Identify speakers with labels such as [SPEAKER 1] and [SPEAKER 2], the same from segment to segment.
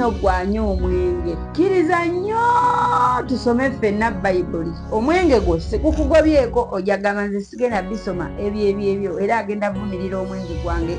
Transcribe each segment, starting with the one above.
[SPEAKER 1] nno gwanya omwenge kkiriza nnyo tusome ffenna bayibuli. Omwenge gwo sikukugobyeko ojagamba nze sigenda bisoma ebyo era agenda vumirira omwenge gwange.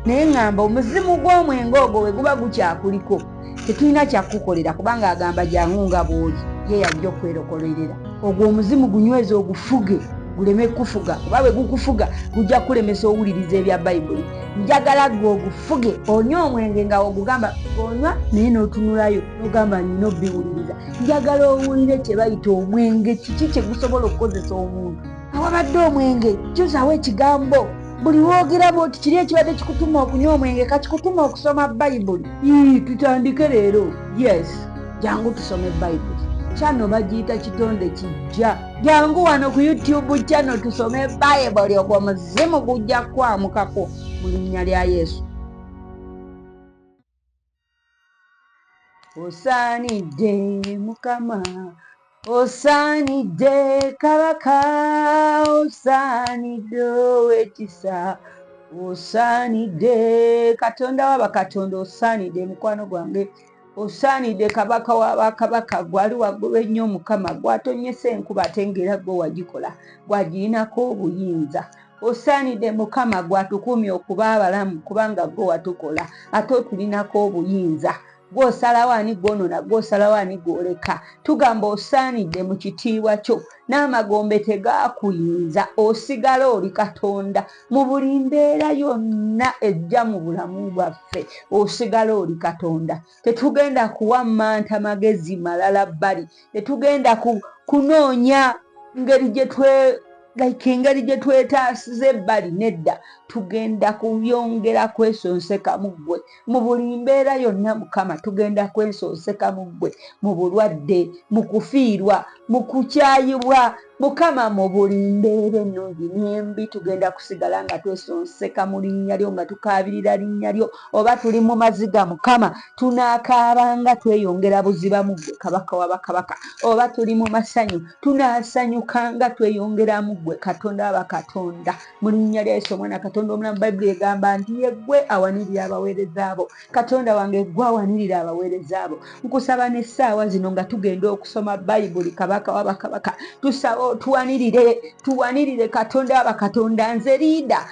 [SPEAKER 1] Naye ŋŋamba omuzimu gw'omwenge ogwo we guba gukyakuliko tetulina kyakukolera kubanga agamba jangu nga bw'oli ye yajja okwerokolerera. Ogwo omuzimu gunyweza ogufuge guleme kufuga kuba bwe gukufuga gujja kulemesa owuliriza ebya bayibuli. Njagala gwe ogufuge onywa omwenge nga ogugamba onywa naye n'otunulayo n'ogamba nina obbiwuliriza. Njagala owulire kye bayita omwenge kiki kye gusobola okukozesa omuntu. Awabadde omwenge kyusaawo ekigambo buli woogeramu oti kiri ekibadde kikutuma okunywa omwenge kakikutuma okusoma bayibuli. Tutandike leero. Yes, jangu tusome bayibuli. Channel bagiyita kitonde kijja. Jangu wano ku YouTube channel tusome bayibuli ogwo omuzimu gujja kwamukako mu linnya lya Yesu. Osaanidde Mukama, osaanidde Kabaka, osaanidde ow'ekisa, osaanidde Katonda w'abakatonda, osaanidde mukwano gwange, osaanidde Kabaka w'abakabaka, gwali waggulu ennyo Mukama, gwatonyesa enkuba ate ng'era gwe wagikola, gwagirinako obuyinza. Osaanidde Mukama, gwatukumye okuba abalamu kubanga gwe watukola ate otulinako obuyinza. Gw'osalawo ani gw'onona, gw'osalawo ani gw'oleka. Tugamba osaanidde mu kitiibwa kyo n'amagombe tegaakuyinza, osigala oli Katonda mu buli mbeera yonna ejja mu bulamu bwaffe, osigala oli Katonda. Tetugenda kuwammanta magezi malala bbali, tetugenda kunoonya ngeri gye twetaasiza ebbali, nedda. Tugenda kuyongera kwesonseka mu ggwe mu buli mbeera yonna Mukama. Tugenda kwesonseka mu ggwe mu bulwadde, mu kufiirwa, mu kukyayibwa Mukama, mu buli mbeera ennungi n'embi tugenda kusigala nga twesonseka mu linnya lyo, nga tukaabirira linnya lyo. Oba tuli mu maziga Mukama, tunaakaabanga tweyongera buziba mu ggwe Kabaka w'abakabaka. Oba tuli mu masanyu, tunaasanyukanga tweyongera mu ggwe Katonda w'abakatonda, mu linnya lya Yesu Omwana Katonda omulamu. Bayibuli egamba nti ye ggwe awanirira abaweereza abo. Katonda wange ggwe awanirira abaweereza abo. Nkusaba n'essaawa zino nga tugenda okusoma bayibuli Kabaka w'abakabaka, tusaba tuwanirire Katonda w'abakatonda. Nze liida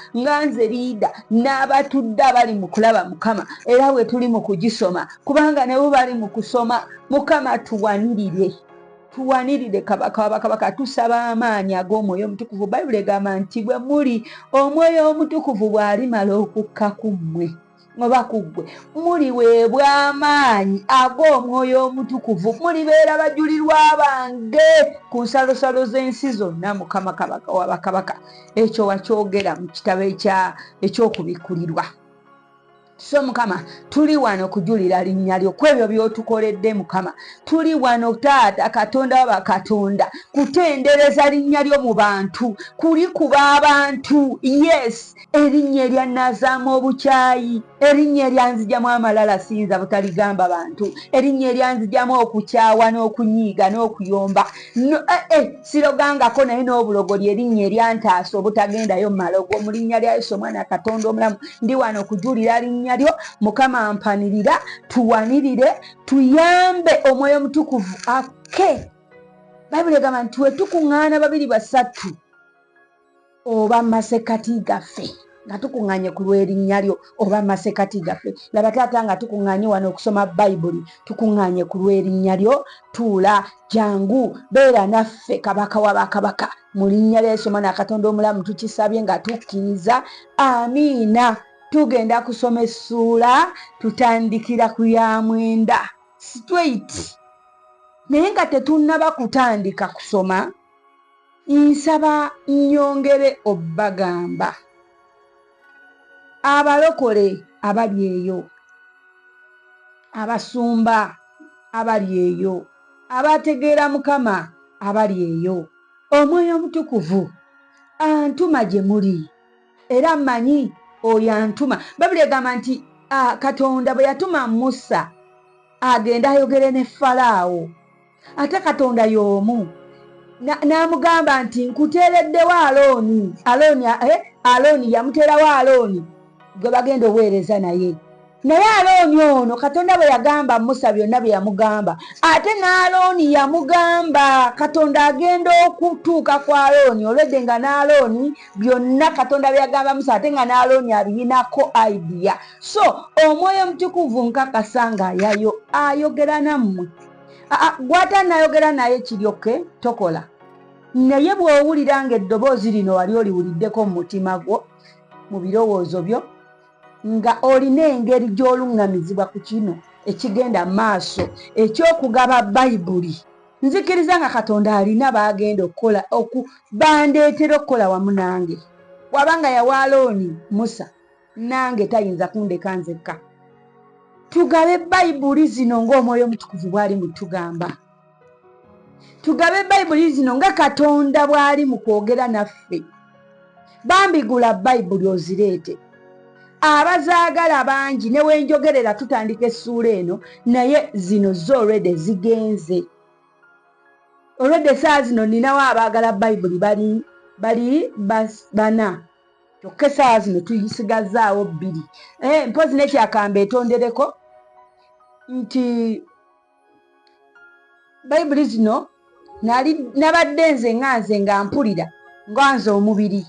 [SPEAKER 1] n'abatudde abali mu kulaba Mukama era bwe tuli mu kugisoma kubanga ne bo bali mu kusoma Mukama, tuwanirire Kabaka w'abakabaka. Tusaba amaanyi ag'omwoyo omutukuvu. Bayibuli egamba nti bwe muli omwoyo omutukuvu bw'alimala okukka ku mmwe oba ku ggwe, muliweebwa amaanyi ag'omwoyo omutukuvu, mulibeera bajulirwa bange ku nsalosalo z'ensi zonna Mukama Kabaka w'abakabaka. Ekyo wakyogera mu kitabo eky'okubikkulirwa. So Mukama, tuli wano kujulira linnya lyo kwebyo by'otukoledde Mukama. Tuli wano Taata Katonda w'abakatonda kutendereza linnya lyo mu bantu, kulikuba abantu. Yes, erinnya eryannazaamu obukyayi, erinnya eryanzijamu amalala sinza butaligamba bantu, erinnya eryanzijamu okukyawa n'okunyiiga n'okuyomba. Sirogangako naye n'obulogo lyerinnya eryantaasa obutagendayo malogo. Mu linnya lya Yesu Omwana Katonda omulamu, ndi wano kujulira linnya lyo Mukama. Mpanirira, tuwanirire, tuyambe omwoyo omutukuvu ake. Bayibuli egamba nti we tukuŋŋaana babiri basatu oba masekati gaffe, nga tukuŋŋaanye ku lw'erinnya lyo oba masekati gaffe. Laba Taata nga tukuŋŋaanye wano okusoma bayibuli, tukuŋŋaanye ku lw'erinnya lyo. Tuula, jangu, beera naffe Kabaka w'abakabaka. Mu linnya lya Yesu Omwana Katonda omulamu tukisabye nga tukkiriza. Amiina. Tugenda kusoma essuula, tutandikira ku ya 9 straight. Naye nga tetunnaba kutandika kusoma, nsaba nnyongere obbagamba abalokole abali eyo, abasumba abali eyo, abategeera Mukama abali eyo, omwoyo omutukuvu antuma gye muli era mmanyi oyo antuma. Bayibuli egamba nti Katonda bwe yatuma Musa agenda ayogere ne Falaawo, ate Katonda y'omu, n'amugamba nti nkuteereddewo Alooni yamuteerawo Alooni gwe bagenda oweereza naye. naye Alooni ono Katonda bwe yagamba Musa byonna bye yamugamba, ate n'Alooni yamugamba Katonda agenda okutuuka ku Alooni, olwedde nga n'Alooni byonna Katonda bye yagamba Musa ate nga n'Alooni abirinako idea. So Omwoyo Mutukuvu nkakasa nga ayogera nammwe. Gwata nayogera naye kiryoke tokola. Naye bw'owulira ng'eddoboozi lino wali oliwuliddeko mu mutima gwo, mu birowoozo byo, nga olina engeri gy'oluŋŋamizibwa ku kino ekigenda maaso eky'okugaba Bayibuli. Nzikiriza nga Katonda alina baagenda okukola bandeetera okukola wamu nange. Wabanga yawa Alooni Musa, nange tayinza kundeka nzekka. Tugabe Bayibuli zino ng'Omwoyo Omutukuvu bw'ali mu tugamba. Tugabe Bayibuli zino nga Katonda bw'ali mu kwogera naffe. Bambi gula Bayibuli ozireete. Abazaagala bangi ne wenjogerera tutandika essuula eno naye zino zo already zigenze. Already saa zino ninawo abaagala Bayibuli bali bana. Kyokka essaawa zino tuyisigazzaawo 2. Mpozi n'ekyakamba etondereko nti Bayibuli zino nabadde nze nga mpulira ng'anze omubiri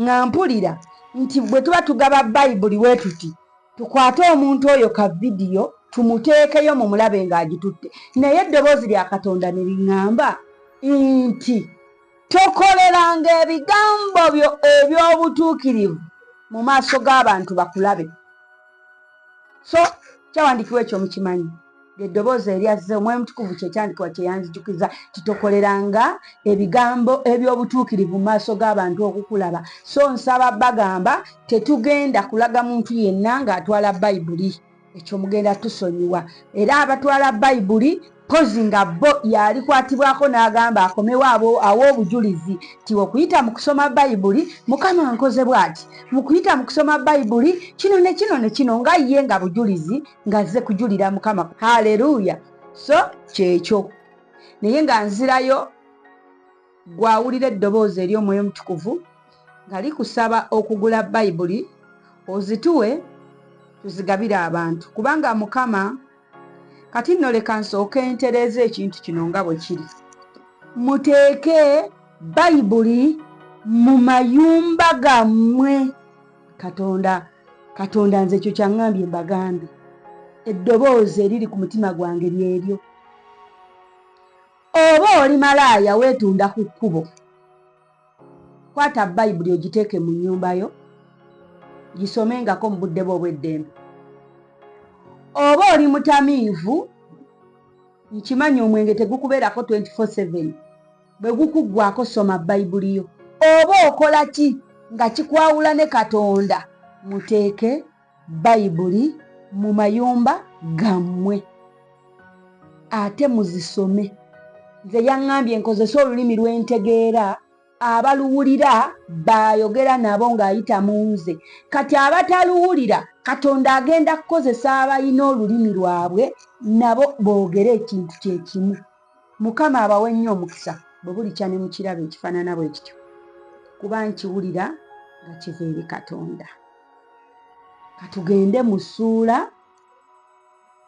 [SPEAKER 1] nga mpulira nti bwe tuba tugaba Bayibuli bwe tuti tukwate omuntu oyo ka vidiyo tumuteekeyo mu mulabe ng'agitutte. Naye eddoboozi lya Katonda ne liŋŋamba nti tokoleranga ebigambo byo eby'obutuukirivu mu maaso g'abantu bakulabe. So kyawandiikibwa ekyo mukimanyi. Eddoboozi eryazze Omwoyo Mutukuvu kyekyandikibwa kyeyanzijukiza titokoleranga ebigambo eby'obutuukirivu mu maaso g'abantu okukulaba. So nsaba bagamba tetugenda kulaga muntu yenna ng'atwala Bayibuli. Ekyo mugenda tusonyiwa. Era abatwala Bayibuli pozi nga bo yalikwatibwako n'agamba akomewo aw'obujulizi ti okuyita mu kusoma Bayibuli Mukama nkoze bw'ati. Mu kuyita mu kusoma Bayibuli kino ne kino ne kino nga ye nga bujulizi ng'azze kujulira Mukama. Haleluya. So kyekyo. Naye nga nzirayo gwawulira eddoboozi ery'Omwoyo Mutukuvu nga likusaba okugula Bayibuli ozituwe tuzigabire abantu. Kubanga Mukama kati nno leka nsooke ntereeza ekintu kino nga bwe kiri. Muteeke Bayibuli mu mayumba gammwe. Katonda nze ekyo kyaŋŋambye mbagambe. Eddoboozi eriri ku mutima gwange lyeryo. Oba oli malaaya weetunda ku kkubo, kwata Bayibuli ogiteeke mu nnyumba yo gisomengako mu budde bwo obw'eddembe. Oba oli mutamiivu, nkimanyi omwenge tegukubeerako 24/7, bwe gukuggwako soma Bayibuli yo. Oba okola ki nga kikwawula ne Katonda, muteeke Bayibuli mu mayumba gammwe ate muzisome. Nze yaŋŋambye nkozese olulimi lw'entegeera, abaluwulira bayogera nabo ng'ayita mu nze. Kati abataluwulira Katonda agenda kukozesa abalina olulimi lwabwe nabo boogere ekintu kye kimu. Mukama abawe nnyo omukisa bwe bulikya ne mu kirabo ekifaanana bwe kityo, kuba nkiwulira nga kiva eri Katonda. Katugende mu ssuula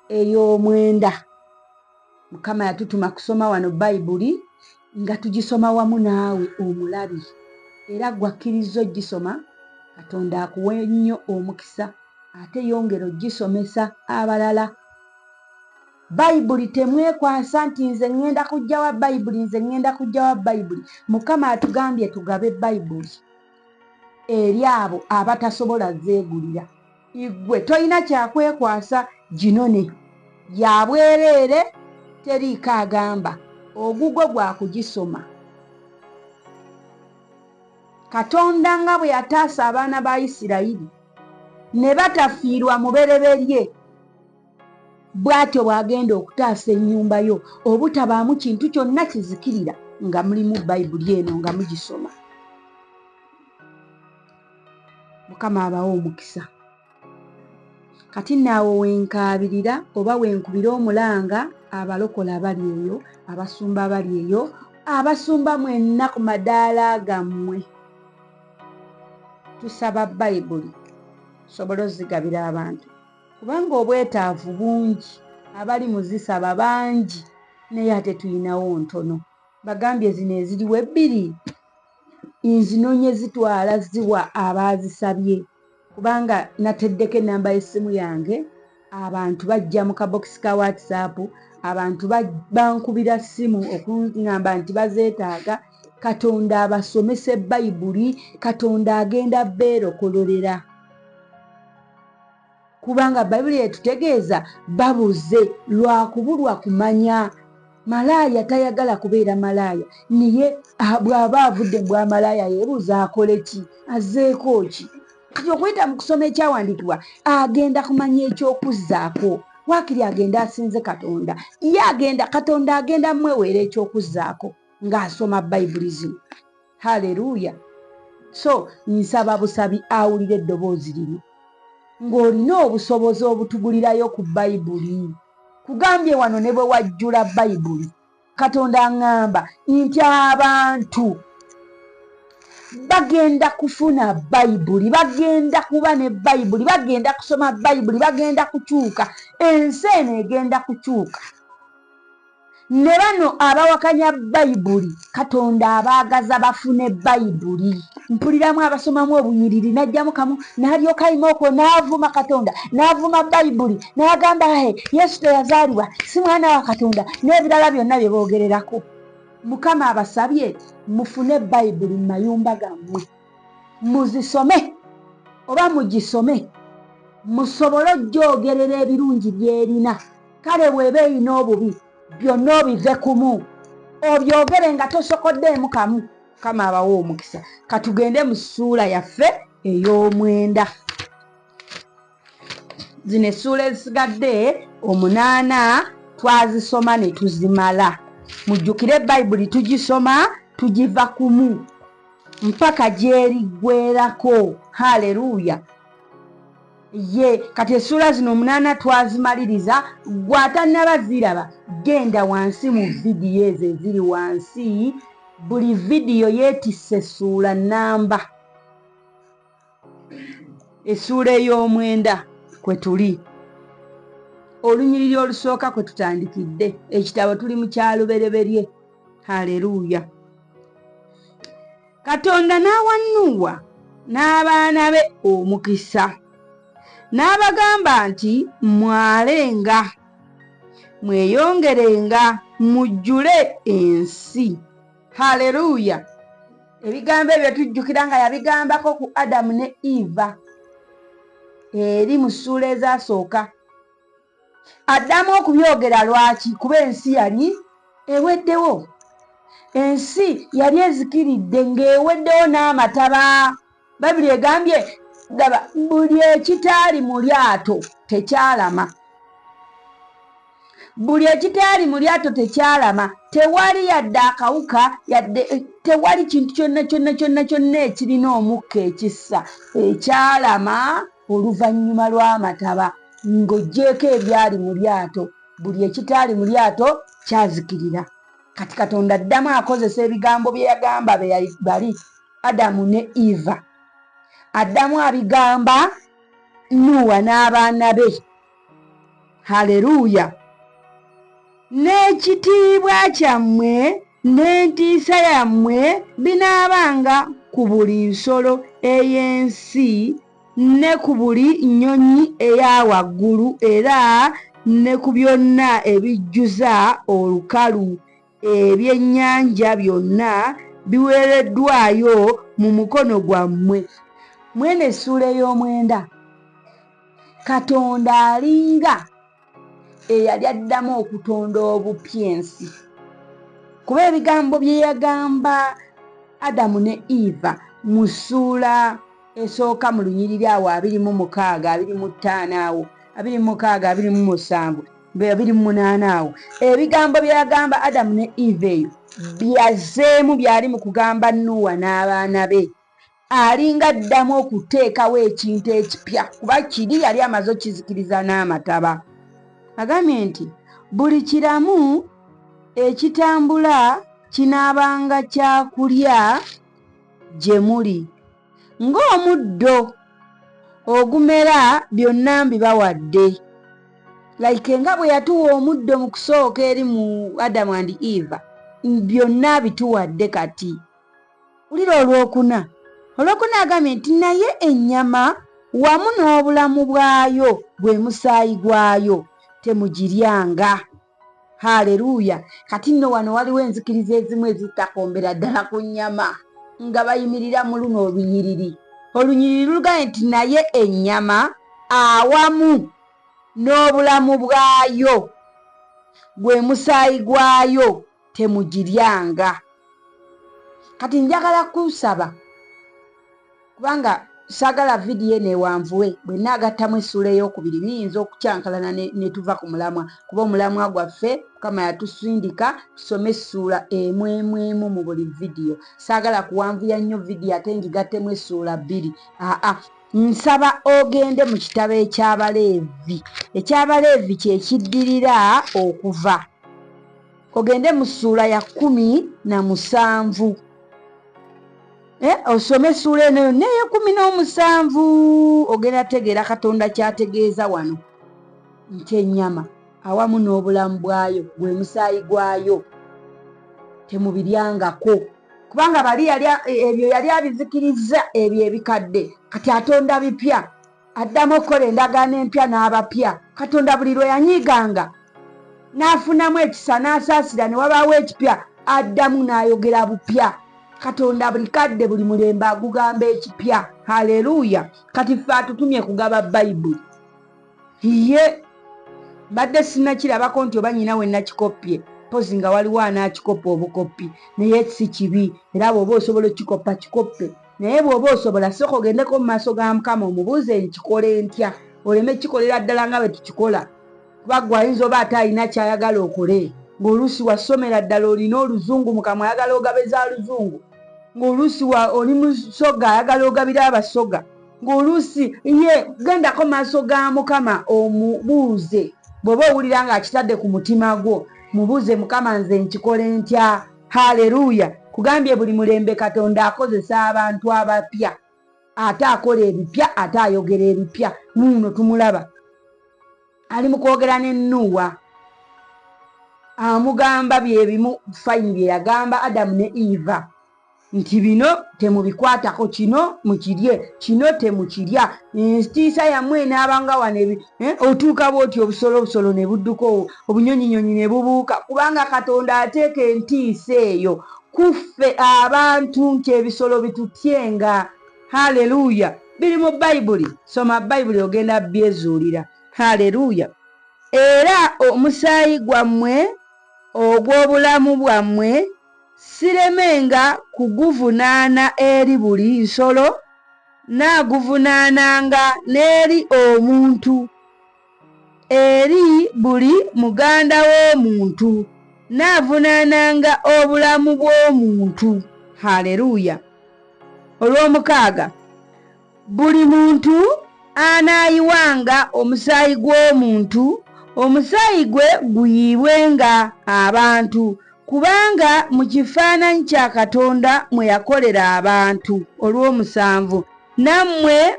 [SPEAKER 1] ey'omwenda. Mukama yatutuma kusoma wano Bayibuli nga tugisoma wamu naawe omulabi. Era gwakkiriza ogisoma, Katonda akuwe nnyo omukisa ate yongera ogisomesa abalala. Bayibuli temwekwasa nti nze ŋŋenda kuggyawa Bayibuli, nze ŋŋenda kuggyawa Bayibuli. Mukama atugambye tugabe Bayibuli eri abo abatasobola zeegulira. Igwe toyina kyakwekwasa, ginone ya bwereere, teriiko agamba, ogugwo gwa kugisoma. Katonda nga bwe yataasa abaana ba Isirayiri ne batafiirwa mubereberye, bw'atyo bw'agenda okutaasa ennyumba yo obutabaamu kintu kyonna kizikirira nga mulimu Bayibuli eno nga mugisoma. Mukama abawe omukisa. Kati naawe wenkaabirira oba wenkubira omulanga abalokola abali eyo, abasumba abali eyo, abasumba mwenna ku madaala gammwe. Tusaba Bayibuli sobole ozigabira abantu. kubanga obwetaavu bungi, abali muzisaba bangi, naye ate tulinawo ntono. Bagambye zino eziriwo ebbiri nzinoonye zitwala ziwa abaazisabye, kubanga nateddeko enamba y'essimu yange. Abantu bajja mu kabokisi ka WhatsApp, abantu bankubira ssimu okuŋŋamba nti bazeetaaga. Katonda abasomesa Bayibuli, Katonda agenda beerokololera, kubanga Bayibuli etutegeeza babuze lwakubulwa kumanya. Malaaya tayagala kubeera malaaya, naye bw'aba avudde mu bwamalaaya yeebuuza akole ki, azzeeko ki? Kati okuyita mu kusoma ekyawandiikibwa agenda kumanya ekyokuzzaako. Waakiri agenda asinze Katonda, ye agenda Katonda agenda mweweera ekyokuzzaako ng'asoma Bayibuli zino. Haleluya! So nsaba busabi awulira eddoboozi lino ng'olina obusobozi obutugulirayo ku Bayibuli. Kugambye wano ne bwe wajjula Bayibuli, Katonda aŋŋamba nti abantu bagenda kufuna Bayibuli, bagenda kuba ne Bayibuli, bagenda kusoma Bayibuli, bagenda kukyuka. Ensi eno egenda kukyuka. Ne bano abawakanya Bayibuli, Katonda abaagaza bafune Bayibuli. Mpuliramu abasomamu obunyiriri, n'ajjamu kamu n'alyoka ayima okwo n'avuma Katonda, n'avuma Bayibuli, n'agamba Yesu teyazaalibwa, si mwana wa Katonda, n'ebirala byonna bye boogererako. Mukama abasabye mufune Bayibuli mu mayumba gammwe, muzisome oba mugisome, musobole okyogerera ebirungi by'erina. Kale bw'eba erina obubi byonna obive kumu, obyogere nga tosokoddeemu kamu. Mukama abawa omukisa. Katugende mu ssuula yaffe ey'omwenda. Zino essuula ezisigadde 8 twazisoma ne tuzimala. Mujjukire Bayibuli tugisoma tugiva kumu mpaka gyeriggwerako. Haleluya! Ye kati essuula zino 8 twazimaliriza. Gw'atannaba ziraba genda wansi mu vidiyo ezo eziri wansi. Buli vidiyo yeetisse essuula nnamba. Essuula ey'omwenda kwe tuli, olunyiriri olusooka kwe tutandikidde. Ekitabo tuli mu kyalubereberye. Haleluya! Katonda n'awa Nuuwa n'abaana be omukisa, n'abagamba nti mwalenga, mweyongerenga, mujjule ensi. Haleluya! Ebigambo ebyo tujjukira nga yabigambako ku Adamu ne Eva eri mu ssuula ezaasooka. Addamu okubyogera lwaki? Kuba ensi yali eweddewo. Ensi yali ezikiridde ng'eweddewo n'amataba. Bayibuli egambye daba buli ekitaali mu lyato tekyalama. Buli ekitaali mu lyato tekyalama. Tewali yadde akawuka, tewali kintu kyonna ekirina omukka ekissa ekyalama oluvannyuma lw'amataba ng'oggyeko ebyali mu lyato. Buli ekitaali mu lyato kyazikirira. Kati Katonda addamu akozesa ebigambo bye yagamba bali Adamu ne Eva. Addamu abigamba Nuuwa n'abaana be. Haleluya! N'ekitiibwa kyammwe n'entiisa yammwe binaabanga ku buli nsolo ey'ensi ne ku buli nnyonyi eya waggulu, era ne ku byonna ebijjuza olukalu. Ebyennyanja byonna biweereddwayo mu mukono gwammwe. Mwene essuula ey'omwenda, Katonda alinga eyali addamu okutonda obupya ensi, kuba ebigambo bye yagamba Adamu ne Eva mu ssuula esooka mu lunyiriri awo 26, 25 awo 26, 27, 28 awo, ebigambo bye yagamba Adamu ne Eva eyo byazzeemu byali mu kugamba Nuuwa n'abaana be. Alinga addamu okuteekawo ekintu ekipya, kuba kiri yali amaze okizikiriza n'amataba. Agambye nti buli kiramu ekitambula kinaabanga kyakulya gye muli, ng'omuddo ogumera byonna mbibawadde like nga bwe yatuwa omuddo mu kusooka eri mu Adamu and Eva byonna bituwadde kati. Ulira olwokuna agambye nti naye ennyama wamu n'obulamu bwayo gwe musaayi gwayo temugiryanga. Haleluya. Kati nno wano waliwo enzikiriza ezimu ezitakombera ddala ku nnyama nga bayimirira mu luno olunyiriri. Olunyiriri lugambye nti naye ennyama awamu n'obulamu bwayo gwe musaayi gwayo temugiryanga. Kati njagala kusaba kubanga sagala vidiyo newanvuwe bwe nagattamu essula ey'okubiri biyinza okukyankalana ne tuva ku mulamwa kuba omulamwa gwaffe Mukama yatusindika tusome essula emu mu buli vidiyo. Sagala kuwanvuya nnyo vidiyo ate ngigattemu essula bbiri. Nsaba ogende mu kitabo eky'Abaleevi. Eky'Abaleevi kye kiddirira okuva. Ogende mu ssuula ya 17. Osome essula eno neyo 17 ogenda tegeera Katonda kyategeeza wano nti ennyama awamu n'obulamu bwayo gwe musaayi gwayo temubiryangako. Kubanga bali ebyo yali abizikiriza ebyo ebikadde, kati atonda bipya, addamu okukola endagaano empya n'abapya. Katonda buli lwe yanyiiganga n'afunamu ekisa n'asaasira ne wabaawo ekipya addamu n'ayogera bupya. Katonda buli kadde buli mulembe agugamba ekipya. Haleluya. Kati ffe atutumye kugaba Bayibuli. Ye badde sinnakirabako nti oba nyina we nakikoppye pozi nga waliwo anaakikopa obukoppi naye si kibi era bw'oba osobola okikopa kikoppe naye bw'oba osobola sooka ogendeko mu maaso ga Mukama omubuuze nkikole ntya oleme kikolera ddala nga bwe tukikola kuba gwe ayinza oba ate alina kyayagala okole ng'oluusi wasomera ddala olina oluzungu Mukama ayagala ogabeza luzungu ng'oluusi oli musoga ayagala ogabira abasoga ng'oluusi ye gendako maaso ga Mukama omubuuze bw'oba owulira ng'akitadde ku mutima gwo mubuuze Mukama nze nkikole ntya. Haleluya. Kugambye buli mulembe Katonda akozesa abantu abapya ate akola ebipya ate ayogera ebipya. Nuno tumulaba ali mu kwogera ne Nuuwa amugamba byebimu fayini bye yagamba Adamu ne Eva nti bino temubikwatako, kino mukirye, kino temukirya. Entiisa yammwe enaabanga wano otuuka bw'oti obusolo ne budduko obunyonyinyonyi ne bubuuka kubanga Katonda ateeka entiisa eyo kuffe abantu nti ebisolo bitutyenga. Haleluya. Biri mu Bayibuli. Soma Bayibuli ogenda byezuulira. Haleluya. Era omusaayi gwammwe ogw'obulamu bwammwe siremenga kuguvunaana eri buli nsolo naaguvunaananga n'eri omuntu, eri buli muganda w'omuntu naavunaananga obulamu bw'omuntu. Haleluya. Olw'omukaaga buli muntu anaayiwanga omusaayi gw'omuntu omusaayi gwe guyiibwenga abantu kubanga mu kifaananyi kya Katonda mwe yakolera abantu. Olw'omusanvu nammwe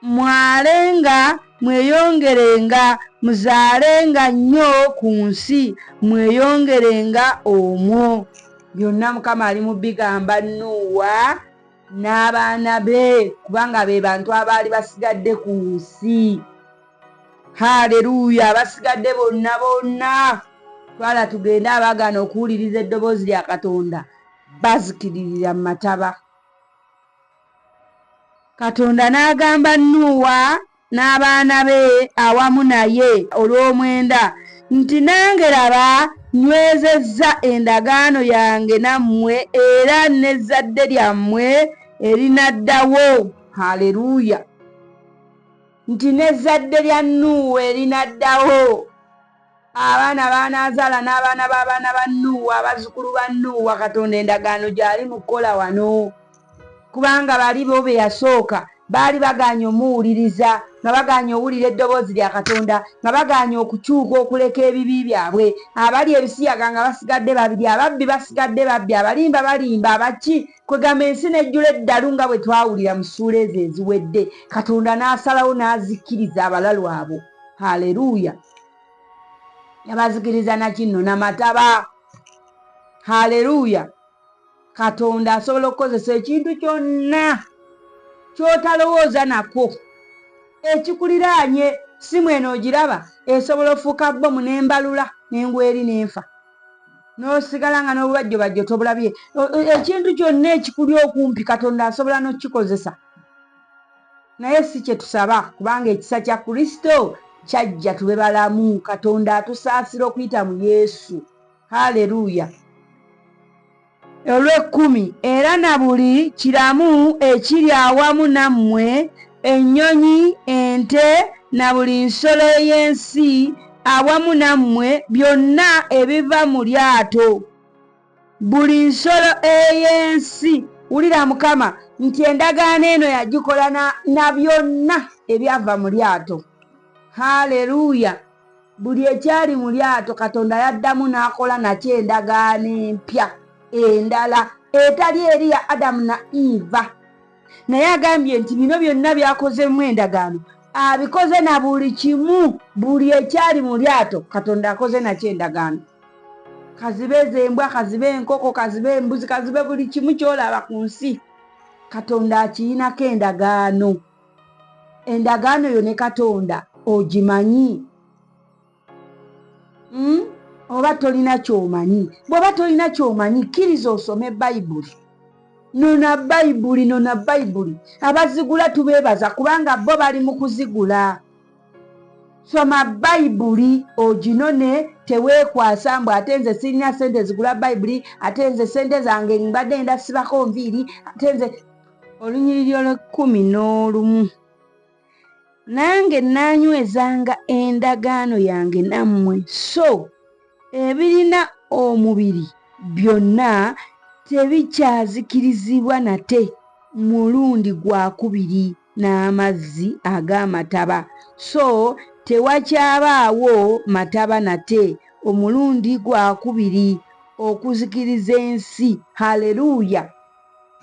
[SPEAKER 1] mwalenga mweyongerenga muzaalenga nnyo ku nsi mweyongerenga omwo. Byonna Mukama ali mu bigamba Nuuwa n'abaana be kubanga be bantu abaali basigadde ku nsi. Haleluya. Basigadde bonna twala tugende abaagaana okuwuliriza eddoboozi lya Katonda bazikiririra mu mataba. Katonda n'agamba Nuuwa n'abaana be awamu naye olw'omwenda nti nange laba nywezezza endagaano yange nammwe era n'ezzadde lyammwe erinaddawo. Haleluya. Nti n'ezzadde lya Nuuwa erinaddawo. Abaana baanaazaala n'abaana b'abaana ba Nuuwa abazzukulu ba Nuuwa Katonda endagaano gy'ali mu kukola wano kubanga bali bo be yasooka baali bagaanye omuwuliriza nga bagaanye owulira eddoboozi lya Katonda, nga bagaanye okukyuka okuleka ebibi byabwe, abali ebisiyaga nga basigadde babiri, ababbi basigadde babbi, abalimba balimba, abaki kwegamba ensi nejjula eddalu nga bwe twawulira mu ssuula ezo eziwedde. Katonda n'asalawo n'azikkiriza abalalu abo. Haleluya. Yabazikiriza nakinno n'amataba. Haleluya. Katonda asobola okukozesa ekintu kyonna kyotalowooza nako ekikuliraanye. Simu eno ogiraba esobola ofuuka bbomu n'embalula n'engweri n'enfa, n'osigala nga n'obubajjobajjo tobulabye. Ekintu kyonna ekikuli okumpi Katonda asobola n'okikozesa. Naye si kye tusaba, kubanga ekisa kya Kristo kyajja tube balamu. Katonda atusaasira okuyita mu Yesu. Haleluya. Olw'ekkumi, era na buli kiramu ekiri awamu nammwe, ennyonyi, ente, na buli nsolo ey'ensi awamu nammwe, byonna ebiva mu lyato. Buli nsolo ey'ensi. Wulira Mukama nti endagaano eno yagikola na byonna ebyava mu lyato. Haleluya. Buli ekyali mu lyato Katonda yaddamu n'akola nakyo endagaano empya endala etali eri ya Adamu na Eva. Naye agambye nti bino byonna byakozemu endagaano abikoze na buli kimu, buli ekyali mu lyato Katonda akoze nakyo endagaano. Kazibe zembwa, kazibe enkoko, kazibe embuzi, kazibe buli kimu kyolaba ku nsi Katonda akiyinako endagaano. Endagaano yo ne Katonda ogimanyi? Oba tolina kyomanyi? Bw'oba tolina kyomanyi kkiriza osome Bayibuli. Nona Bayibuli. Abazigula tubeebaza kubanga bo bali mu kuzigula. Soma Bayibuli oginone, teweekwasa mbu ate nze sirina ssente zigula Bayibuli, ate nze ssente zange mbadde ndasibako nviiri, ate nze. Olunyiriri olw'11. Nange naanywezanga endagaano yange nammwe, so ebirina omubiri byonna tebikyazikirizibwa nate mulundi gwakubiri n'amazzi ag'amataba, so tewakyabaawo mataba nate omulundi gwakubiri okuzikiriza ensi. Haleluya.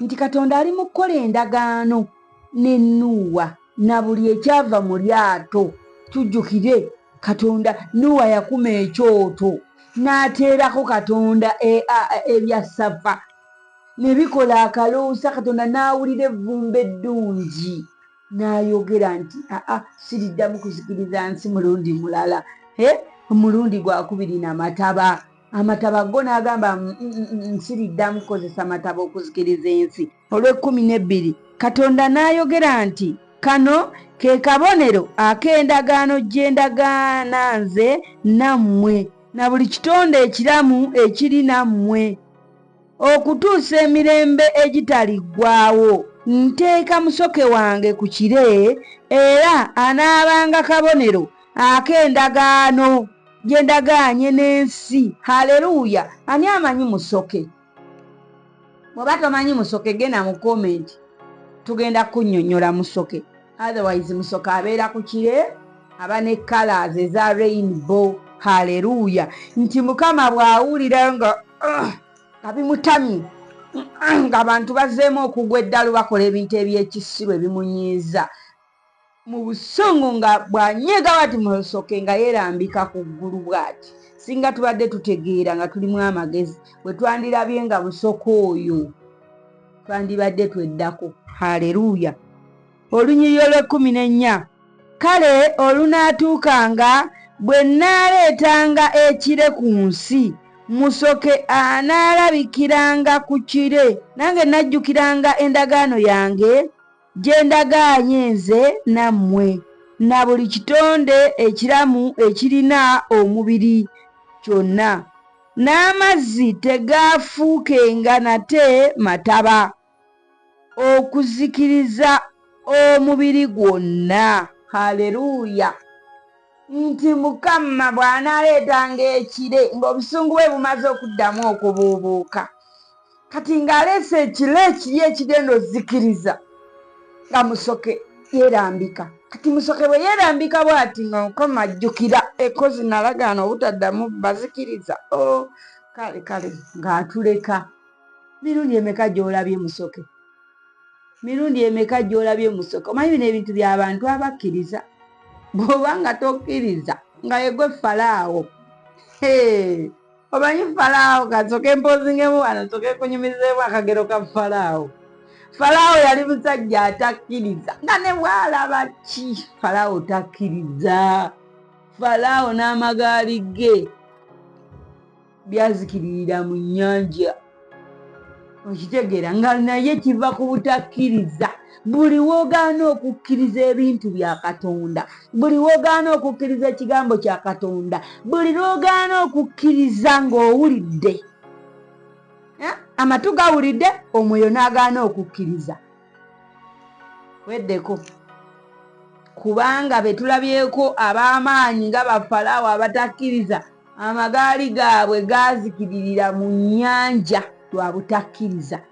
[SPEAKER 1] Nti Katonda ali mu kukola endagaano ne Nuuwa na buli ekyava mu lyato. Tujjukire Katonda, Nuuwa yakuma ekyoto n'ateerako Katonda ebyassava ne bikola akaloosa. Katonda n'awulira evvumbe eddungi n'ayogera nti siriddamu kuzikiriza nsi mulundi mulala. Omulundi gwakubiri n'amataba. Amataba go n'agamba nsiriddamu kukozesa mataba okuzikiriza ensi. Olw'12, Katonda n'ayogera nti kano ke kabonero ak'endagaano gye ndagaana nze nammwe na buli kitonde ekiramu ekiri nammwe okutuusa emirembe egitaliggwaawo. Nteeka musoke wange ku kire, era anaabanga kabonero ak'endagaano gye ndagaanye n'ensi. Haleluya. Ani amanyi musoke? Bw'oba tomanyi musoke genda mu komenti tugenda kunnyonnyola musoke. Otherwise musoke abeera ku kire, aba ne colors eza rainbow. Haleluya. Nti Mukama bw'awulira nga bimutamye, nga abantu bazzeemu okugwa eddalu bakola ebintu ebyekisiru ebimunyiiza mu busungu, nga bw'anyega bati musoke nga yeerambika ku ggulu bw'ati. Singa tubadde tutegeera nga tulimu amagezi, bwe twandirabye nga musoke oyo twandibadde tweddako. Haleluya. Olunyiriri olw'14. Kale olunaatuukanga bwe nnaaleetanga ekire ku nsi, musoke anaalabikiranga ku kire, nange najjukiranga endagaano yange gye ndagaanye nze nammwe na buli kitonde ekiramu ekirina omubiri kyonna, n'amazzi tegaafuukenga nate mataba okuzikiriza omubiri gwonna. Haleluya. Nti Mukama bw'anaaleetanga ekire ng'obusungu bwe bumaze okuddamu okubuubuuka, kati ng'aleese ekire ekiri ekigenda ozikiriza nga musoke yerambika kati Musoke bwe yerambika bw'ati nga Mukama ajjukira ekozi nalagaana obutaddamu bazikiriza kale ng'atuleka. Mirundi emeka gy'olabye Musoke? Mirundi emeka gy'olabye Musoke? Omanyi bino ebintu by'abantu abakkiriza. Bw'oba nga tokkiriza nga yegwe Falaawo. Omanyi Falaawo kasoke mpozingemu wano soke kunyumizeemu akagero ka Falaawo. Falaawo yali musajja atakkiriza nga ne bw'alaba ki Falaawo takkiriza. Falaawo n'amagaali ge byazikiririra mu nnyanja. Okitegeera nga naye kiva ku butakkiriza. Buli wogaana okukkiriza ebintu bya Katonda, buli wogaana okukkiriza ekigambo kya Katonda, buli lwogaana okukkiriza ng'owulidde, amatu gawulidde, omwoyo n'agaana okukkiriza. Weddeko kubanga be tulabyeko ab'amaanyi nga Bafalaawo abatakkiriza, amagaali gaabwe gaazikiririra mu nnyanja lwa butakkiriza.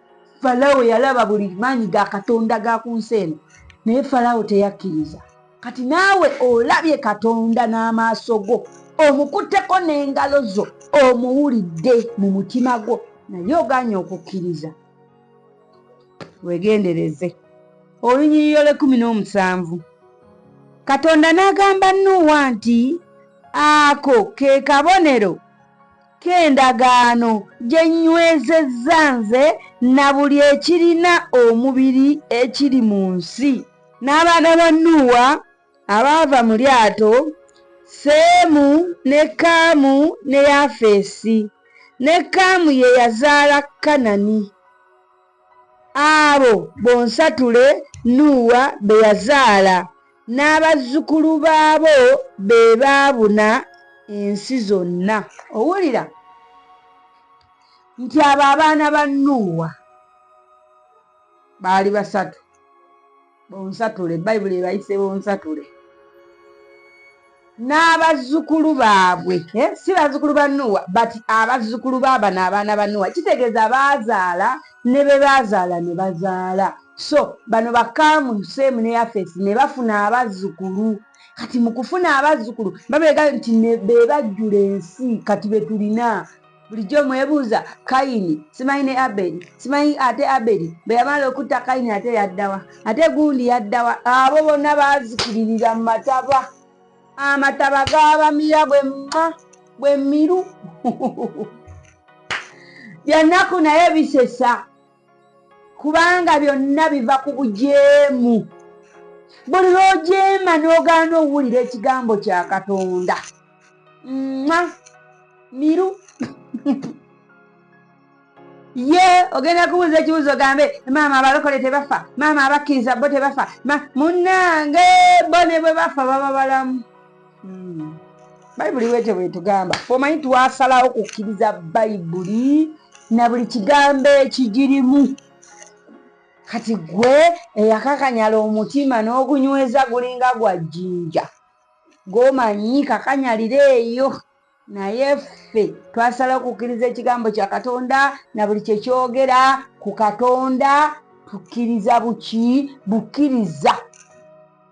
[SPEAKER 1] Falaawo yalaba buli maanyi ga Katonda ga ku nsi eno, naye Falaawo teyakkiriza. Kati naawe olabye Katonda n'amaaso go, omukutteko n'engalo zo, omuwulidde mu mutima gwo, naye ogaanye okukkiriza. Wegendereze. Olunyiriro 17. Katonda n'agamba Nuuwa nti, ako ke kabonero k'endagaano gye nywezezza nze na buli ekirina omubiri ekiri mu nsi. N'abaana ba Nuuwa abaava mu lyato, Seemu ne Kaamu ne Yafeesi. Ne Kaamu ye yazaala Kanani. Abo bonsatule Nuuwa be yazaala, n'abazzukulu baabo be baabuna ensi zonna. Owulira nti abo abaana ba Nuuwa baali basatu, bonsatule. Bayibuli ebayise bonsatule. N'abazzukulu baabwe, si bazzukulu ba Nuuwa but abazzukulu baabano abaana ba Nuuwa, kitegeeza baazaala ne be baazaala ne bazaala. So bano Bakaamu, Seemu ne Yafeesi ne bafuna abazzukulu. Kati mu kufuna abazzukulu babeega nti be bajjula ensi kati be tulina. Bulijjo mwebuuza Kayini, simanyi ne Aberi, simanyi ate Aberi bwe yamala okutta Kayini ate yaddawa, ate gundi yaddawa. Abo bonna baazikiririra mu mataba. Amataba gaabamira bwe miru. Byannaku naye bisesa kubanga byonna biva ku bujeemu. Buli lw'ojeema n'ogaana owulira ekigambo kya Katonda, miru. Ye ogenda kubuuza ekibuuzo ogambe maama abalokole tebafa, maama abakkiriza bo tebafa, munnange bo ne bwe bafa baba balamu. Bayibuli bwete bwetugamba. Omanyi twasalawo kukkiriza Bayibuli na buli kigambo ekigirimu. Kati gwe eyakakanyala omutima n'ogunyweza gulinga gwa jjinja, gwomanyi kakanyalira eyo. Naye ffe twasalawo kukkiriza ekigambo kya Katonda na buli kye kyogera ku Katonda. Tukkiriza buki? Bukkiriza.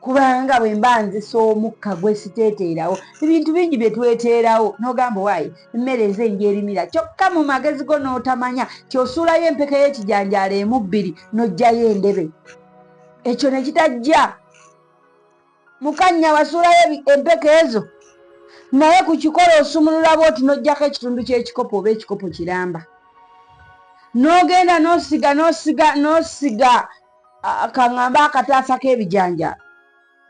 [SPEAKER 1] Kubanga bwe mba nzisa omukka gwe siteeteerawo, ebintu bingi bye tweteerawo n'ogamba waayi emmere ezenja erimira, kyokka mu magezi go n'otamanya kyosuulayo empeke y'ekijanjaalo emu bbiri n'oggyayo endebe. Ekyo ne kitajja. Mukannya wasuulayo empeke ezo, naye ku kikola osumulula bw'oti n'oggyako ekitundu ky'ekikopo oba ekikopo kiramba. N'ogenda n'osiga kaŋŋamba akataasa k'ebijanjaalo,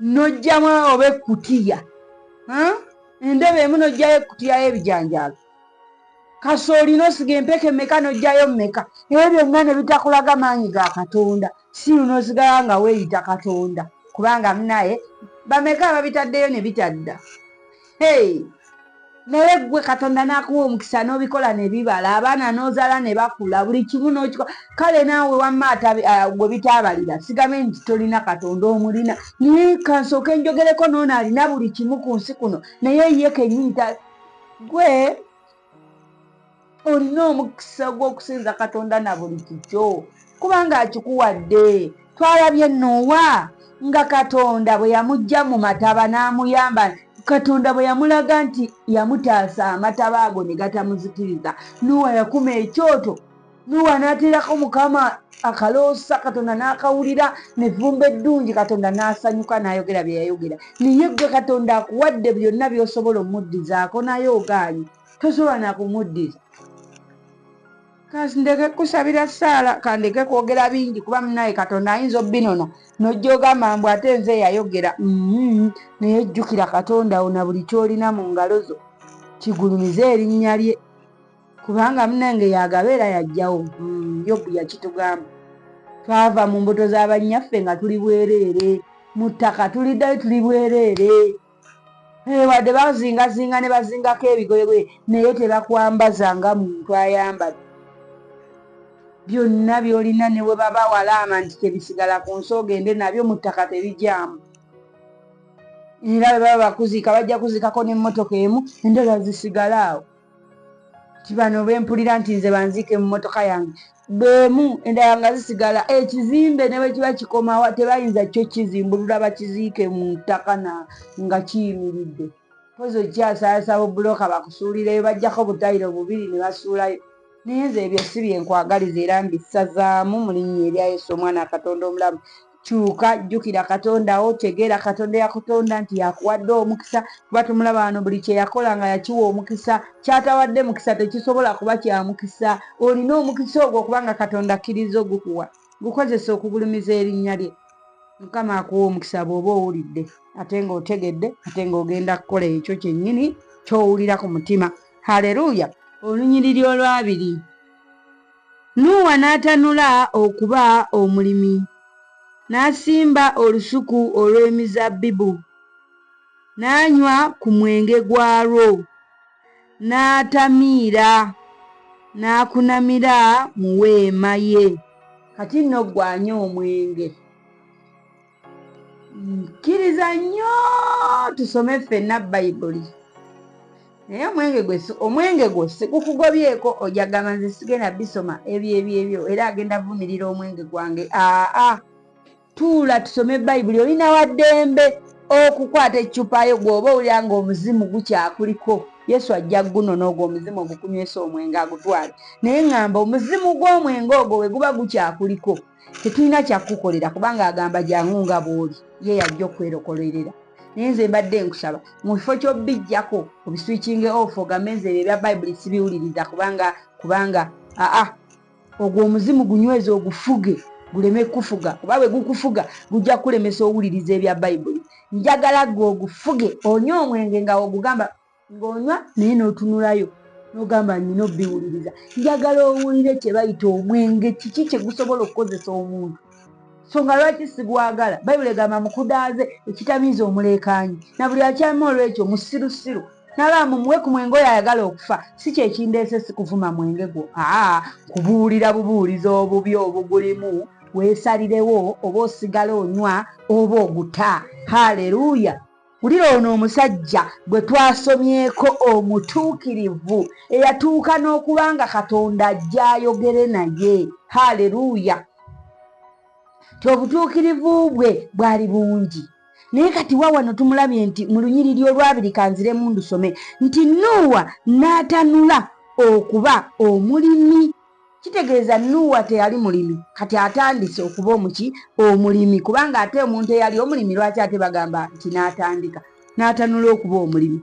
[SPEAKER 1] n'oggyamu oba ekkutiya, endebe emu n'oggyayo ekkutiya y'ebijanjaalo. Kasooli n'osiga empeke mmeka n'oggyayo mmeka. Ebyo byonna ne bitakulaga maanyi ga Katonda. Si n'osigala nga weeyita Katonda kubanga munaye bameka ababitaddeyo ne bitadda. Naye gwe Katonda n'akuwa omukisa n'obikola ne bibala, abaana n'ozaala ne bakula, buli kimu n'okikola. Kale naawe wamma gwe bitaabalira sigambe nti tolina Katonda, omulina. Naye kansooke njogereko n'ono alina buli kimu ku nsi kuno, naye ye kennyita gwe olina omukisa gw'okusinza Katonda na buli kikyo kubanga akikuwadde. Twalabye Nuuwa nga Katonda bwe yamujja mu mataba n'amuyamba, Katonda bwe yamulaga nti yamutaasa amataba ago ne gatamuzikiriza, Nuuwa yakuma ekyoto. Nuuwa n'ateerako Mukama akaloosa, Katonda n'akawulira, nevvumba eddungi, Katonda n'asanyuka n'ayogera bye yayogera. Naye ggwe Katonda akuwadde byonna by'osobola omuddizaako, naye ogaanye, tosobola na kumuddiza. Kandeke kusabira Saala, kandeke kwogera bingi kuba munaye Katonda ayinza obbinona n'ojja ogamba mbu ate nze yayogera. Naye jjukira Katonda wo na buli ky'olina mu ngalo zo kigulumize erinnya lye, kubanga munange yagabeera yajjawo. Yobu yakitugamba, twava mu mbuto z'abannyaffe nga tuli bwereere, mu ttaka tuliddayo tuli bwereere. Wadde bazingazinga ne bazingako ebigoye naye tebakwambaza nga muntu ayambadde. Byonna by'olina ne bwe baba walaama nti tebisigala ku nsi ogende nabyo mu ttaka tebijjaamu. Era bwe baba bakuziika bajja kuziikako n'emmotoka emu, endala zisigala awo. Ti bano bempulira nti nze banziike mu mmotoka yange, bwemu endala nga zisigala. Ekizimbe ne bwe kiba kikomawa tebayinza kyo kizimbulula bakiziike mu ttaka nga kiyimiridde. Mpozi okyasaasaba buloka bakusuulireyo, bajjako butayiro bubiri ne basuulayo. Naye nze ebyo si bye nkwagaliza era mbisazaamu mu linnya erya Yesu omwana Katonda omulamu. Kyuka, jjukira Katonda wo, tegeera Katonda yakutonda nti yakuwadde omukisa, kuba tumulaba wano buli kye yakola nga yakiwa omukisa. Kyatawadde mukisa tekisobola kuba kya mukisa. Olina omukisa ogwo kubanga Katonda akkiriza ogukuwa, gukozesa okugulumiza erinnya lye. Mukama akuwa omukisa bw'oba owulidde ate ng'otegedde ate ng'ogenda kukola ekyo kyennyini ky'owulira ku mutima. Haleluya. Olunyiriri olwabiri. Nuuwa n'atanula okuba omulimi, n'asimba olusuku olw'emizabbibu, n'anywa ku mwenge gwalwo, n'atamiira, n'akunamira mu weema ye. Kati nno gwanywa omwenge. Kkiriza nnyo tusome ffenna Bayibuli. Naye omwenge gwo sigukugobyeko ojagamba nze sigenda bisoma ebyo era agenda vumirira omwenge gwange. Tuula tusome Bayibuli. Olina waddembe okukwata eccupa yo gw'oba owulira ng'omuzimu gukyakuliko. Yesu ajja gunona ogwo omuzimu ogukunywesa omwenge agutwale. Naye ŋŋamba omuzimu gw'omwenge ogwo bwe guba gukyakuliko tetulina kyakukolera kubanga agamba jangu nga bw'oli, ye yajja okwerokolerera. Naye nze mbadde nkusaba mu kifo ky'obbijjako obiswikinge off ogambe nze ebya Bayibuli sibiwuliriza kubanga ogwo omuzimu gunyweze ogufuge guleme kufuga, kuba bwe gukufuga gujja kulemesa owuliriza ebya Bayibuli. Njagala gwe ogufuge onywa omwenge nga ogugamba ng'onywa naye n'otunulayo n'ogamba nnina obbiwuliriza. Njagala owulire kye bayita omwenge, kiki kye gusobola okukozesa omuntu. Songa lwaki sigwagala? Bayibuli egamba mukudaaze ekitamiiza omuleekaanyi, na buli akyama olw'ekyo musirusiru n'abaamu muwe ku mwenge oyo ayagala okufa. Si kyekindeese sikuvuma mwenge gwo, kubuulira bubuulizi obubi obugulimu, weesalirewo oba osigala onywa oba oguta. Haleluya. Wulira ono omusajja gwe twasomyeko omutuukirivu eyatuuka n'okubanga Katonda ajja ayogere naye. Haleluya. Obutuukirivu bwe bwali bungi. Naye kati wawano tumulabye nti mu lunyiriri olwabiri kanziremu ndusome nti Nuuwa n'atanula okuba omulimi. Kitegeeza Nuuwa teyali mulimi, kati atandise okuba omulimi, kubanga ate omuntu eyali omulimi lwaki ate bagamba nti n'atandika n'atanula okuba omulimi.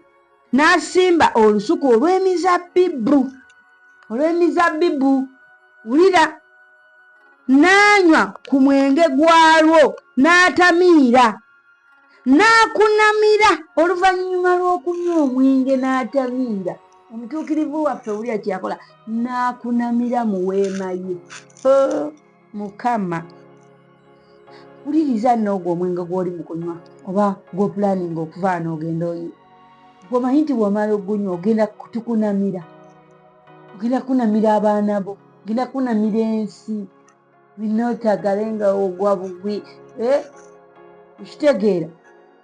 [SPEAKER 1] N'asimba olusuku olw'emizabbibu. Wulira, n'anywa ku mwenge gwalwo, n'atamiira, n'akunamira. Oluvannyuma lw'okunywa omwenge n'atamiira, omutuukirivu waffe wulira kyeyakola, n'akunamira mu weema ye. Mukama, wuliriza n'ogwo omwenge gw'oli mu kunywa oba gw'opulaninga okuva n'ogenda oyo, gw'omanyi nti bw'omala ogunywa ogenda tukunamira, ogenda kunamira abaana bo, ogenda kunamira ensi, binootagale nga ogwa bugwi. Okitegeera?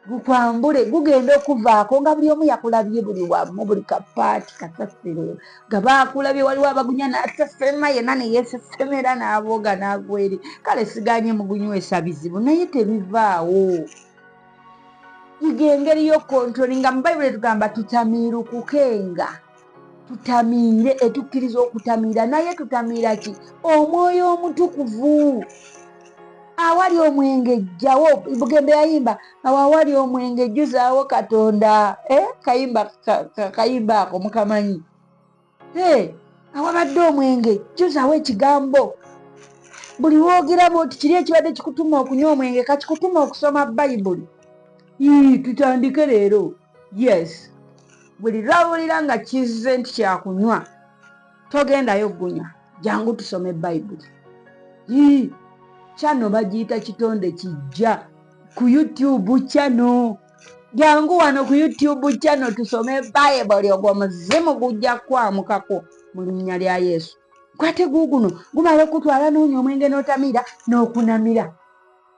[SPEAKER 1] gukwambule gugenda okuvaako nga buli omu yakulabye buli wamu buli kapaati kasasiro nga baakulabye waliwo abagunya n'asesema yenna ne yeesesemera n'abooga n'agweri kale siganye mugunywesa bizibu naye tebivaawo yiga engeri y'okontroli nga mu bayibuli tugamba tutamiirukukenga tutamiire etukkiriza okutamiira naye tutamiira ki omwoyo omutukuvu awali omwenge jjawo Bugembe yayimba awo awali omwenge jjuzaawo Katonda kayimba ako mukamanyi awabadde omwenge jjuzaawo ekigambo buli woogera bwoti kiri ekibadde kikutuma okunywa omwenge kakikutuma okusoma bayibuli tutandike leero yes buli lwawulira nga kizze nti kyakunywa togendayo gunywa jangu tusome bayibuli kyano bagiyita kitonde kijja ku YouTube kyano jangu wano ku YouTube kyano tusome bayibuli ogwo muzimu gujja kwamukako mu linnya lya Yesu kwate guguno gumala okutwala n'onywa omwenge n'otamira n'okunamira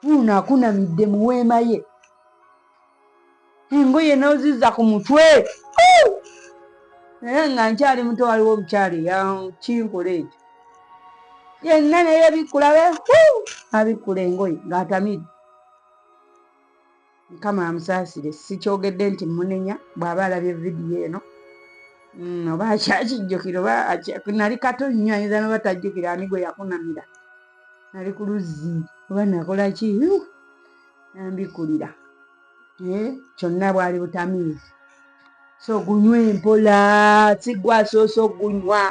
[SPEAKER 1] uno akunamidde mu weema ye engoye n'ozizza ku mutwe naye nga nkyali muto waliwo omukyali yakinkola ekyo yenna neyebikkulabe abikkula engoye ng'atamidde Mukama amusaasire sikyogedde nti munenya bw'aba alabye vidiyo eno oba akyakijjukira oba nali kato nnyo ayinza noba tajjukira ani gwe yakunamira nali ku luzzi oba nakola ki nambikkulira kyonna bwali butamiivu so gunywe mpola sigwasoose okugunywa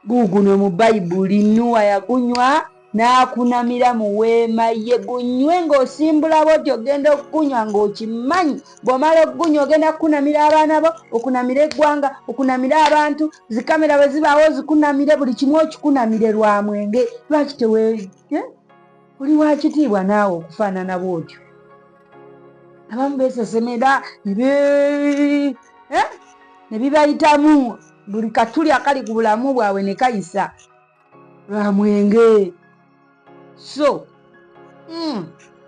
[SPEAKER 1] guguno mu bayibuli Nuwa yagunywa n'akunamira mu weema ye gunywe ng'osimbula bwoti ogenda okugunywa ng'okimanyi bw'omala okugunywa ogenda kukunamira abaana bo okunamira eggwanga okunamira abantu zikamera bwe zibaawo zikunamire buli kimu okikunamire lwa mwenge lwaki oli wakitiibwa naawe okufaanana bwotyo abamu beesesemera ne bibayitamu buli katuli akali ku bulamu bwabwe ne kayisa lwa mwenge so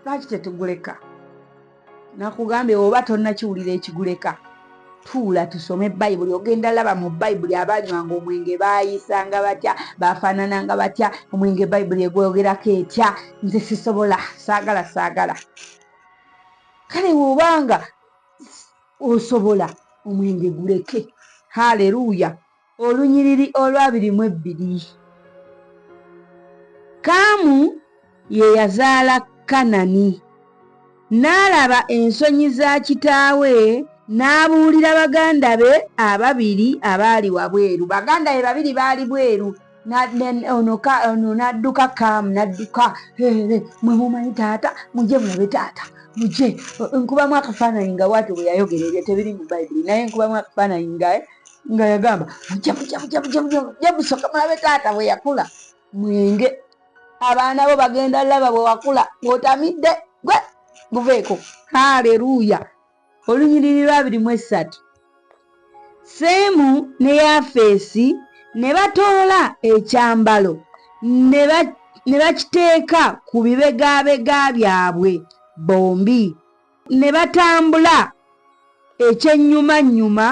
[SPEAKER 1] lwaki tetuguleka nakugambye oba tonnakiwulira ekiguleka tuula tusome bayibuli ogenda laba mu bayibuli abanywanga omwenge baayisanga batya baafaanananga batya omwenge bayibuli egwogerako etya nze sisobola saagala kale wobanga osobola omwenge guleke haleluya olunyiriri olw'22 Kaamu ye yazaala Kanani n'alaba ensonyi za kitaawe n'abuulira baganda be ababiri abaali wabweru baganda be babiri baali bweru ono n'adduka Kaamu n'adduka mwe mumanyi taata mujje mulabe taata mujje nkubamu akafaananyi nga bwatyo bwe yayogera ebyo tebiri mu bayibuli naye nkubamu akafaananyi nga yagamba mujje musooka mulabe taata bwe yakula mwenge abaana bo bagenda laba bwe wakula ng'otamidde gwe guveeko haleluya olunyiriri lwa 23 Seemu ne Yafeesi ne batoola ekyambalo ne bakiteeka ku bibegabega byabwe bombi ne batambula ekyennyumanyuma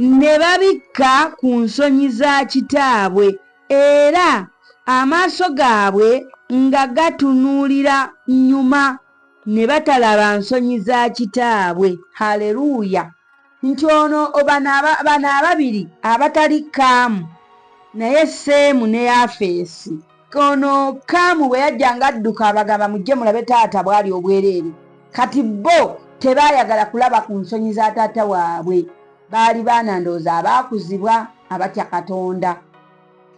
[SPEAKER 1] ne babikka ku nsonyi za kitaabwe era amaaso gaabwe nga gatunuulira nnyuma ne batalaba nsonyi za kitaabwe haleluya nti ono bano ababiri abatali Kaamu naye Seemu ne Yafeesi ono Kaamu bwe yajjanga adduka abagamba mujje mulabe taata bwali obwereere kati bo tebaayagala kulaba ku nsonyi za taata waabwe baali baana ndowooza abaakuzibwa abatya Katonda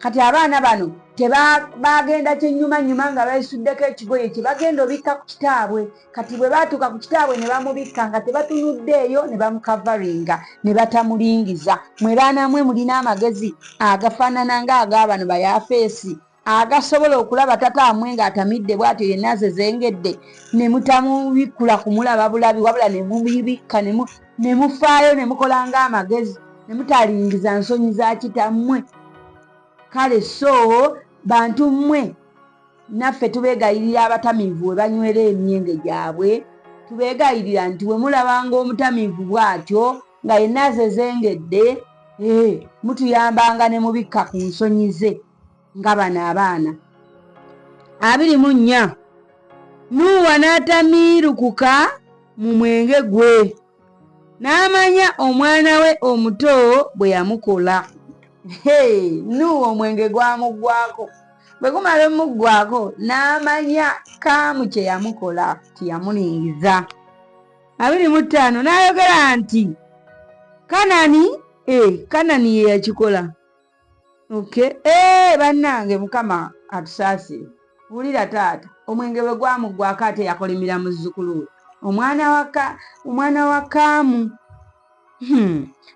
[SPEAKER 1] kati abaana bano tebagenda kyennyumanyuma nga beesuddeko ekigoye kye bagenda obikka ku kitaabwe kati bwe baatuuka ku kitaabwe ne bamubikka nga tebatunudde eyo ne bamukavaringa ne batamulingiza mwe baana mwe mulina amagezi agafaanana ng'ag'abano ba Yafeesi agasobola okulaba tata amwe ng'atamidde bw'atyo yenna azezengedde ne mutamubikkula kumulaba bulabi wabula ne mubibikka ne mufaayo ne mukola ng'amagezi ne mutalingiza nsonyi za kitammwe kale so bantu mmwe naffe tubeegayirira abatamiivu we banywera emyenge gyabwe tubeegayirira nti bwe mulabanga omutamiivu bw'atyo nga yenna azezengedde mutuyambanga ne mubikka ku nsonyi ze nga bano abaana. 24 Nuuwa n'atamiirukuka mu mwenge gwe n'amanya omwana we omuto bwe yamukola. Nuuwa omwenge gwamugwako, bwe gumala omuggwako n'amanya Kaamu kye yamukola, tiyamulingiza. 25 n'ayogera nti Kanani ye yakikola. Bannange Mukama atusaasire. Wulira taata, omwenge bwe gwamugwako ate yakolimira muzzukulu we omwana wa Kaamu.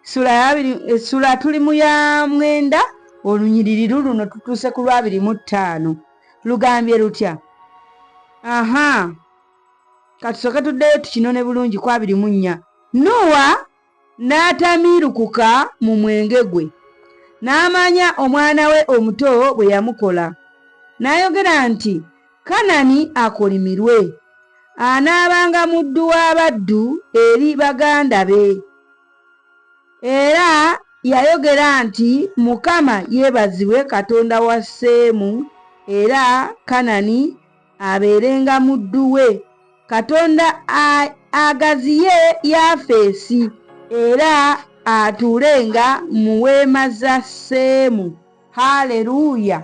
[SPEAKER 1] Sula tuli mu ya 9 olunyiriri luno tutuuse ku 25 lugambye lutya? Katusooke tuddeyo tukinone bulungi ku 24. Nuuwa n'atamiirukuka mu mwenge gwe n'amanya omwana we omuto bwe yamukola, n'ayogera nti Kanani akolimirwe, anaabanga muddu w'abaddu eri baganda be. Era yayogera nti Mukama yeebazibwe Katonda wa Seemu, era Kanani abeerenga muddu we. Katonda agaziye Yafeesi, era atuulenga mu weema za Seemu. Haleluya!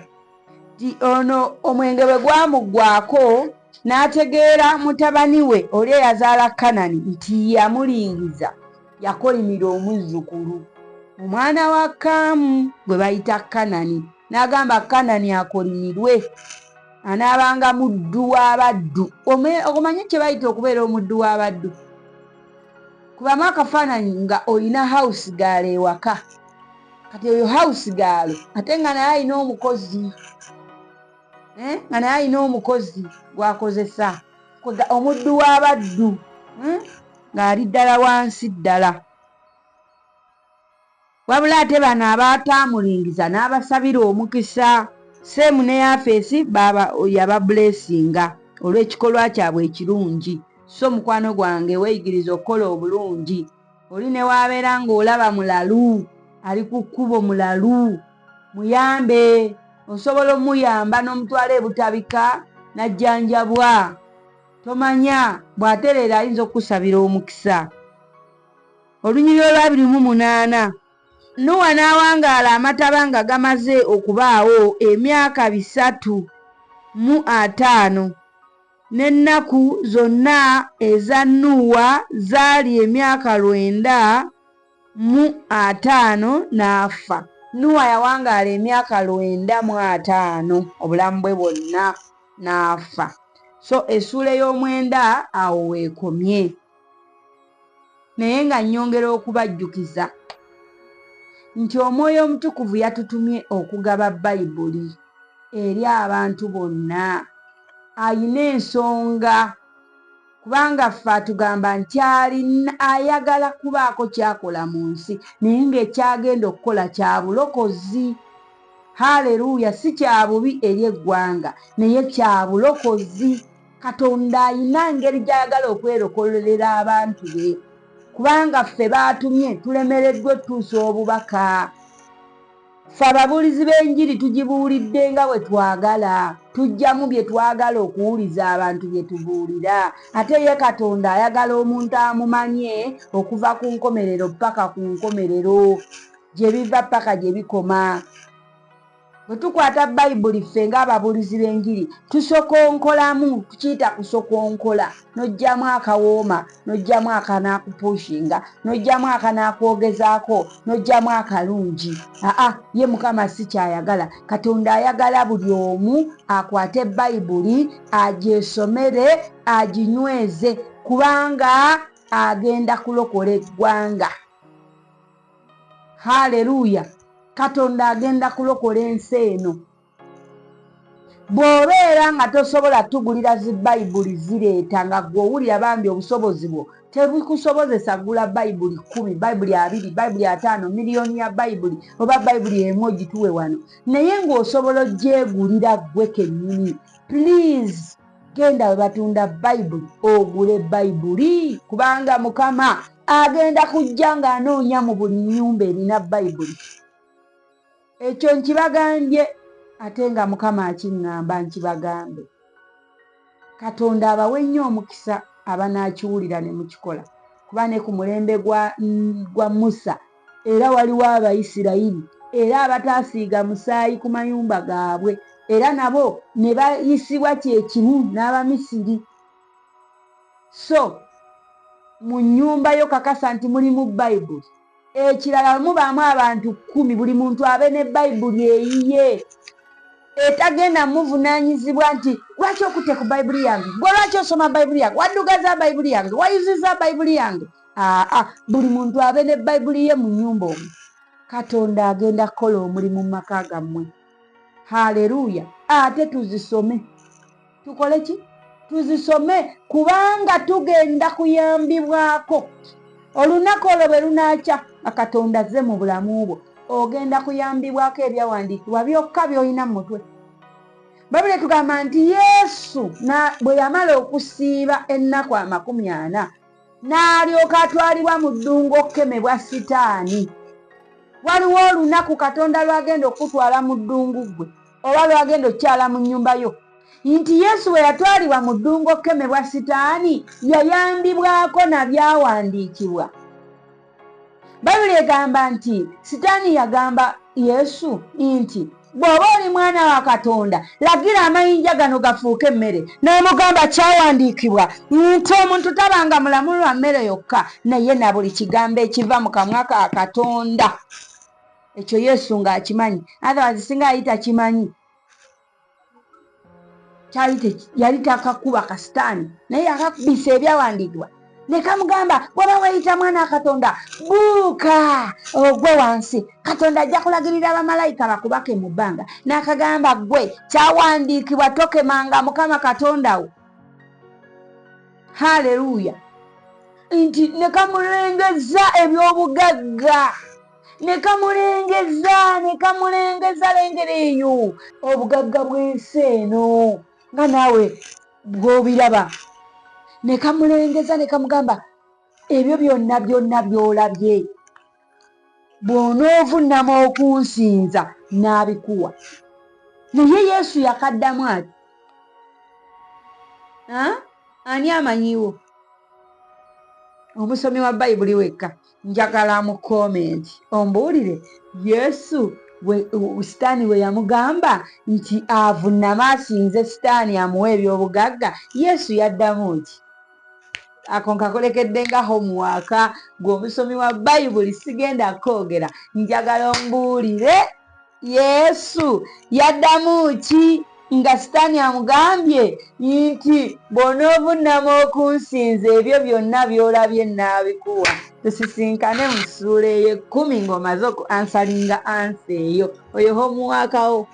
[SPEAKER 1] Ono omwenge bwe gwamugwako n'ategeera mutabani we oli eyazaala Kanani nti yamulingiza, yakolimira omuzzukulu omwana wa Kaamu gwe bayita Kanani, n'agamba Kanani akolimirwe, anaabanga muddu w'abaddu. Okumanye kye bayita okubeera omuddu w'abaddu? Kubamu akafaananyi nga olina house gaalo ewaka, kati oyo house gaalo ate nga naye alina omukozi nga naye alina omukozi gwakozesa, omuddu w'abaddu ng'ali ddala wansi ddala. Wabula ate bano abaataamulingiza n'abasabira omukisa. Seemu ne Yafeesi yababulesinga olw'ekikolwa kyabwe ekirungi. So mukwano gwange weeyigiriza okukola obulungi. Oli ne waabeera ng'olaba mulalu, ali ku kkubo mulalu, muyambe. Osobola omuyamba n'omutwala ebutabika n'ajjanjabwa. Tomanya bw'atereera ayinza okukusabira omukisa. Olunyiriri olwa 28 Nuuwa n'awangaala amataba nga gamaze okubaawo emyaka 350, n'ennaku zonna eza Nuuwa zaali emyaka 950 n'afa. Nuuwa yawangaala emyaka 950 obulamu bwe bwonna n'afa. So essuula ey'omwenda awo weekomye. Naye nga nnyongera okubajjukiza nti Omwoyo Omutukuvu yatutumye okugaba Bayibuli eri abantu bonna. Ayina ensonga, kubanga ffe atugamba nti ayagala kubaako kyakola mu nsi, naye ng'ekyagenda okukola kya bulokozi. Haleluya! Si kya bubi eri eggwanga, naye kya bulokozi. Katonda ayina ngeri gy'ayagala okwerokolera abantu be, kubanga ffe baatumye tulemereddwa tuusa obubaka. Ffe ababuulizi b'enjiri tugibuulidde nga bwe twagala, tujjamu bye twagala okuwuliza abantu bye tubuulira. Ate ye Katonda ayagala omuntu amumanye okuva ku nkomerero paka ku nkomerero, gye biva paka gye bikoma. Bwe tukwata Bayibuli ffe ng'ababuulizi b'enjiri tusokonkolamu, tukiyita kusokonkola. N'oggyamu akawooma, n'oggyamu akanaakupushinga, n'oggyamu akanaakuwogezaako, n'oggyamu akalungi. Ye Mukama si kyayagala. Katonda ayagala buli omu akwate Bayibuli, agyesomere, aginyweze, kubanga agenda kulokola eggwanga. Haleluya! Katonda agenda kulokola ensi eno. Bw'obeera nga tosobola tugulira zi Bayibuli zireeta nga gw'owulira bambi obusobozi bwo tebikusobozesa gula Bayibuli 10, Bayibuli 20, Bayibuli 5, miliyoni ya Bayibuli oba Bayibuli emu ogituwe wano, naye ng'osobola ogyegulira ggwe kennyini. Please genda we batunda bayibuli ogule bayibuli kubanga Mukama agenda kujja ng'anoonya mu buli nnyumba erina bayibuli. Ekyo nkibagambye ate nga Mukama akiŋŋamba nkibagambe. Katonda abawe nnyo omukisa abanaakiwulira ne mukikola kuba ne ku mulembe gwa Musa era waliwo Abayisirayiri era abataasiiga musaayi ku mayumba gaabwe era nabo ne bayisibwa kyekimu n'Abamisiri. So mu nnyumba yo kakasa nti mulimu bayibuli. Ekirala mubaamu abantu 10 buli muntu abe ne bayibuli eyiye etagenda muvunaanyizibwa nti lwaki okutte ku bayibuli yange, gwe lwaki osoma bayibuli yange, waddugaza bayibuli yange, wayuziza bayibuli yange. Buli muntu abe ne bayibuli ye mu nnyumba omwo. Katonda agenda kukola omulimu mu maka gammwe. Haleluya. Ate tuzisome. Tukole ki? Tuzisome kubanga tugenda kuyambibwako. Olunaku olwo bwe lunaakya Katonda azze mu bulamu bwo ogenda kuyambibwako ebyawandiikibwa byokka by'olina mu mutwe. Bayibuli tugamba nti Yesu bwe yamala okusiiba ennaku 40 n'alyoka atwalibwa mu ddungu okukemebwa Sitaani. Waliwo olunaku Katonda lwagenda okutwala mu ddungu gwe oba lwagenda okukyala mu nnyumba yo nti Yesu bwe yatwalibwa mu ddungu okukemebwa Sitaani yayambibwako na byawandiikibwa. Bayibuli egamba nti Sitaani yagamba Yesu nti bw'oba oli mwana wa Katonda lagira amayinja gano gafuuke emmere. N'amugamba kyawandiikibwa nti omuntu tabanga mulamu lwa mmere yokka naye na buli kigambo ekiva mu kamwa ka Katonda. Ekyo Yesu ng'akimanyi. Otherwise singa yali takimanyi yali takakuba ka Sitaani naye yakakubisa ebyawandiikibwa. Ne kamugamba bw'oba wayita mwana wa Katonda buuka ogwe wansi, Katonda ajja kulagirira abamalayika bakubake mu bbanga. N'akagamba gwe kyawandiikibwa tokemanga Mukama Katonda wo. Haleluya. Nti ne kamulengeza eby'obugagga, ne kamulengeza lengera eyo obugagga bw'ensi eno nga naawe bw'obiraba. Ne kamulengeza ne kamugamba ebyo byonna by'olabye bw'onoovunnama okunsinza n'abikuwa. Naye Yesu yakaddamu ati ani amanyiwo? Omusomi wa Bayibuli wekka njagala mu komenti ombuulire Yesu Sitaani we yamugamba nti avunnama asinze Sitaani amuwa eby'obugagga, Yesu yaddamu ki? Ako nkakolekedde nga homework gw'omusomi wa Bayibuli sigenda kwogera. Njagala ombuulire Yesu yaddamu ki nga Sitaani amugambye nti bw'onoovunnama okunsinza ebyo byonna by'olabye n'abikuwa. Tusisinkane mu ssuula ey'ekkumi ng'omaze ansalinga ansi eyo. Oyo homework wo.